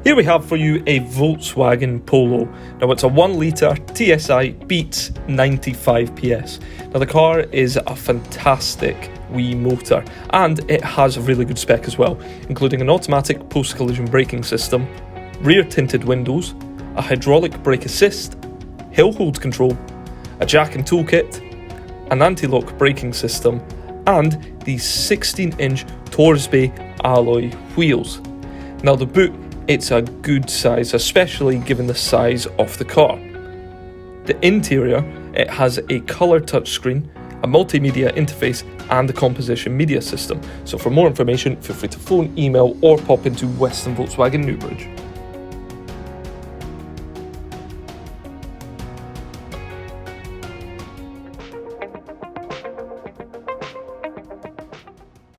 Here we have for you a Volkswagen Polo. Now it's a 1 litre TSI beats 95 PS. Now the car is a fantastic wee motor and it has a really good spec as well, including an automatic post-collision braking system, rear tinted windows, a hydraulic brake assist, hill hold control, a jack and toolkit, an anti-lock braking system and the 16-inch Torsby alloy wheels. Now the boot, it's a good size, especially given the size of the car. The interior, it has a colour touchscreen, a multimedia interface and a composition media system. So for more information, feel free to phone, email or pop into Western Volkswagen Newbridge.